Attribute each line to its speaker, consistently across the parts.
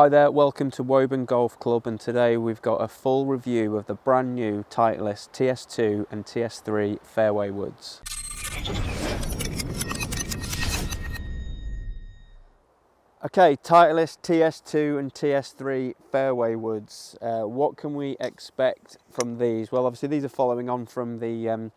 Speaker 1: Hi there, welcome to Woburn Golf Club, and today we've got a full review of the brand new Titleist TS2 and TS3 fairway woods. Okay, Titleist TS2 and TS3 fairway woods. What can we expect from these? Well, obviously these are following on from the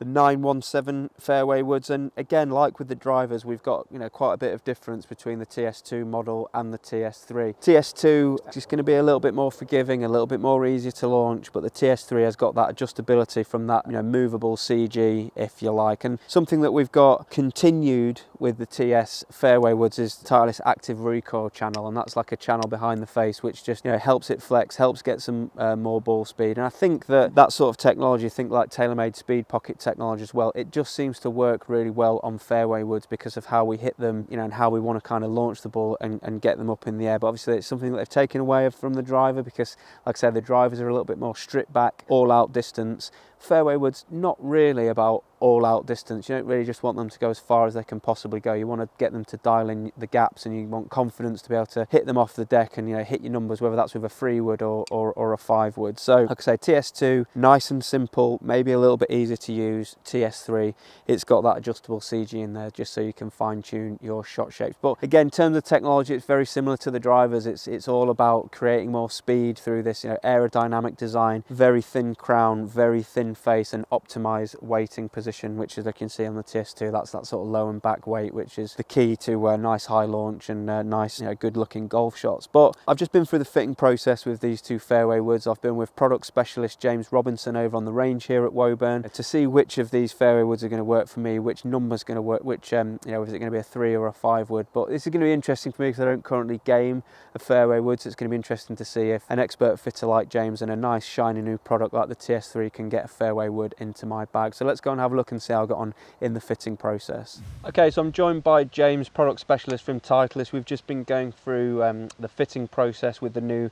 Speaker 1: 917 fairway woods, and again, like with the drivers, we've got quite a bit of difference between the TS2 model and the TS3. TS2 is just going to be a little bit more forgiving, a little bit more easier to launch, but the TS3 has got that adjustability from that movable CG, if you like. And something that we've got continued with the TS fairway woods is the Titleist active recoil channel, and that's like a channel behind the face which just helps it flex, helps get some more ball speed. And I think that sort of technology, think like tailor-made speed pocket technology as well, it just seems to work really well on fairway woods because of how we hit them, and how we want to kind of launch the ball and get them up in the air. But obviously it's something that they've taken away from the driver because, like I said, the drivers are a little bit more stripped back, all out distance. Fairway woods, not really about all out distance. You don't really just want them to go as far as they can possibly go. You want to get them to dial in the gaps, and you want confidence to be able to hit them off the deck and hit your numbers, whether that's with a 3 wood or a 5 wood. So like I say, TS2, nice and simple, maybe a little bit easier to use. TS3, it's got that adjustable CG in there just so you can fine tune your shot shapes. But again, in terms of technology, it's very similar to the drivers. It's all about creating more speed through this aerodynamic design, very thin crown, very thin face, and optimized weighting position, which, as I can see on the TS2, that's that sort of low and back weight, which is the key to a nice high launch and nice good looking golf shots. But I've just been through the fitting process with these two fairway woods. I've been with product specialist James Robinson over on the range here at Woburn to see which of these fairway woods are going to work for me, which number's going to work, which is it going to be a 3 or a 5 wood. But this is going to be interesting for me because I don't currently game a fairway wood, so it's going to be interesting to see if an expert fitter like James and a nice shiny new product like the TS3 can get a fairway wood into my bag. So let's go and have a look and see how I got on in the fitting process. Okay, so I'm joined by James, product specialist from Titleist. We've just been going through the fitting process with the new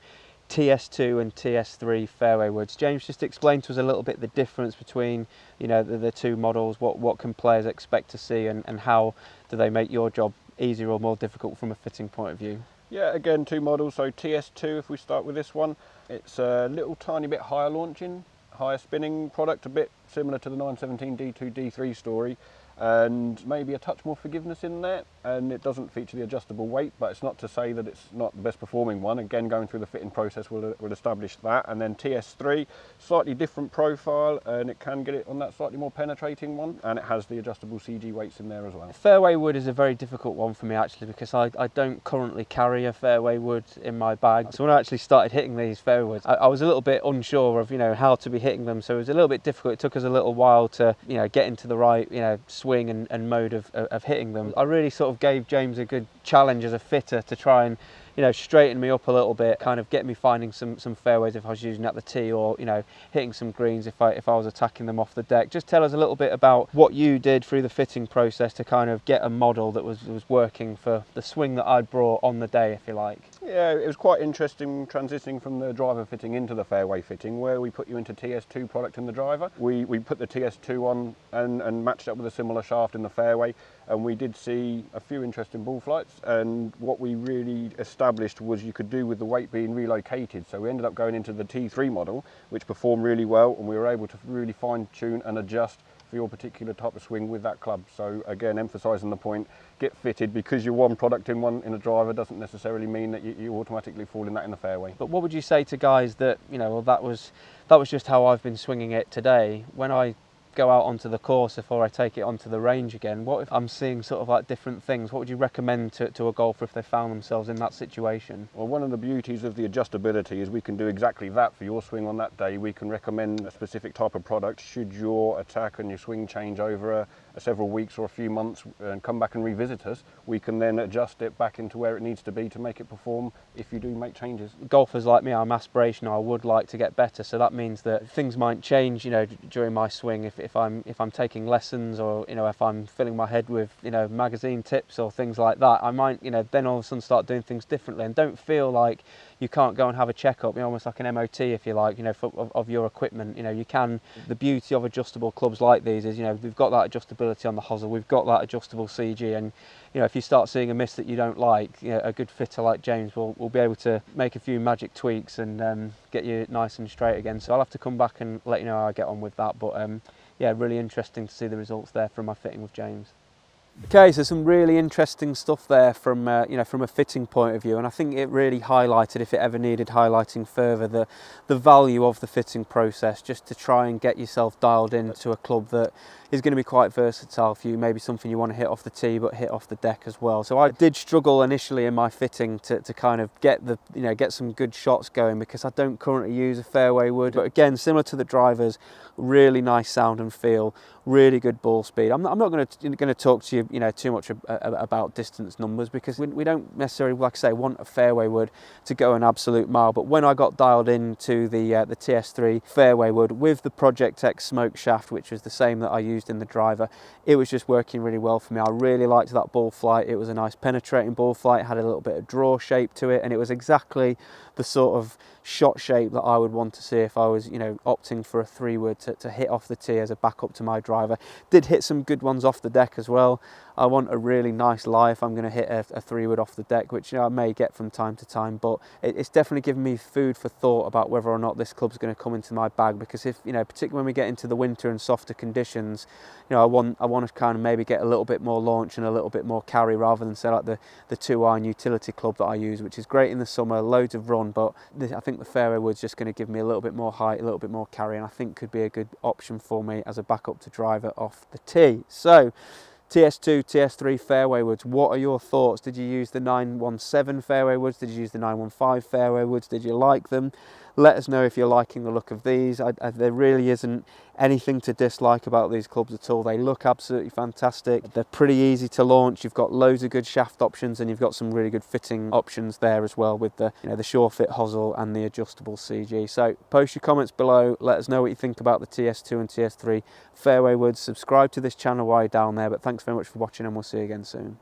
Speaker 1: TS2 and TS3 fairway woods. James, just explain to us a little bit the difference between the two models. What can players expect to see, and how do they make your job easier or more difficult from a fitting point of view?
Speaker 2: Yeah, again, two models. So TS2, if we start with this one, it's a little tiny bit higher launching, higher spinning product, a bit similar to the 917 D2 D3 story, and maybe a touch more forgiveness in there, and it doesn't feature the adjustable weight, but it's not to say that it's not the best performing one. Again, going through the fitting process will establish that. And then TS3, slightly different profile, and it can get it on that slightly more penetrating one, and it has the adjustable CG weights in there as well.
Speaker 1: Fairway wood is a very difficult one for me actually, because I don't currently carry a fairway wood in my bag. So when I actually started hitting these fairway woods, I was a little bit unsure of how to be hitting them, so it was a little bit difficult. It took us a little while to get into the right swing and mode of hitting them. I really sort of gave James a good challenge as a fitter to try and straighten me up a little bit, kind of get me finding some fairways if I was using at the tee, or hitting some greens if I was attacking them off the deck. Just tell us a little bit about what you did through the fitting process to kind of get a model that was working for the swing that I'd brought on the day, if you like.
Speaker 2: Yeah, it was quite interesting transitioning from the driver fitting into the fairway fitting, where we put you into TS2 product in the driver. We put the TS2 on and matched up with a similar shaft in the fairway, and we did see a few interesting ball flights. And what we really established was you could do with the weight being relocated. So we ended up going into the T3 model, which performed really well, and we were able to really fine tune and adjust for your particular type of swing with that club. So again, emphasising the point, get fitted. Because you're one product in a driver doesn't necessarily mean that you automatically fall in that in the fairway.
Speaker 1: But what would you say to guys that well, that was just how I've been swinging it today? When I go out onto the course before I take it onto the range again, what if I'm seeing sort of like different things? What would you recommend to a golfer if they found themselves in that situation?
Speaker 2: Well, one of the beauties of the adjustability is we can do exactly that for your swing on that day. We can recommend a specific type of product should your attack and your swing change over several weeks or a few months and come back and revisit us. We can then adjust it back into where it needs to be to make it perform if you do make changes.
Speaker 1: Golfers like me, I'm aspirational. I would like to get better, so that means that things might change during my swing if I'm taking lessons, or if I'm filling my head with magazine tips or things like that. I might then all of a sudden start doing things differently, and don't feel like you can't go and have a checkup, almost like an MOT if you like, of your equipment. You can. The beauty of adjustable clubs like these is they've got that adjustability adjustability on the hosel. We've got that adjustable CG, and if you start seeing a miss that you don't like, a good fitter like James will be able to make a few magic tweaks and get you nice and straight again. So I'll have to come back and let you know how I get on with that. But yeah, really interesting to see the results there from my fitting with James. Okay, so some really interesting stuff there from from a fitting point of view, and I think it really highlighted, if it ever needed highlighting further, the value of the fitting process, just to try and get yourself dialed into a club that is going to be quite versatile for you, maybe something you want to hit off the tee but hit off the deck as well. So I did struggle initially in my fitting to kind of get get some good shots going, because I don't currently use a fairway wood, but again, similar to the drivers, really nice sound and feel, really good ball speed. I'm not going to talk to you too much about distance numbers, because we don't necessarily, like I say, want a fairway wood to go an absolute mile. But when I got dialed into the TS3 fairway wood with the Project X smoke shaft, which was the same that I used in the driver, it was just working really well for me. I really liked that ball flight. It was a nice penetrating ball flight, had a little bit of draw shape to it, and it was exactly the sort of shot shape that I would want to see if I was opting for a 3-wood to hit off the tee as a backup to my driver. Did hit some good ones off the deck as well. I want a really nice lie if I'm going to hit a 3-wood off the deck, which I may get from time to time, but it's definitely given me food for thought about whether or not this club's going to come into my bag, because if particularly when we get into the winter and softer conditions, I want to kind of maybe get a little bit more launch and a little bit more carry, rather than say like the 2-iron utility club that I use, which is great in the summer, loads of run, but I think the fairway wood's just going to give me a little bit more height, a little bit more carry, and I think could be a good option for me as a backup to driver off the tee. So TS2, TS3 fairway woods, what are your thoughts? Did you use the 917 fairway woods? Did you use the 915 fairway woods? Did you like them? Let us know if you're liking the look of these. There really isn't anything to dislike about these clubs at all. They look absolutely fantastic. They're pretty easy to launch. You've got loads of good shaft options, and you've got some really good fitting options there as well, with the the SureFit hosel and the adjustable CG. So post your comments below. Let us know what you think about the TS2 and TS3 fairway woods. Subscribe to this channel while you're down there. But thanks very much for watching, and we'll see you again soon.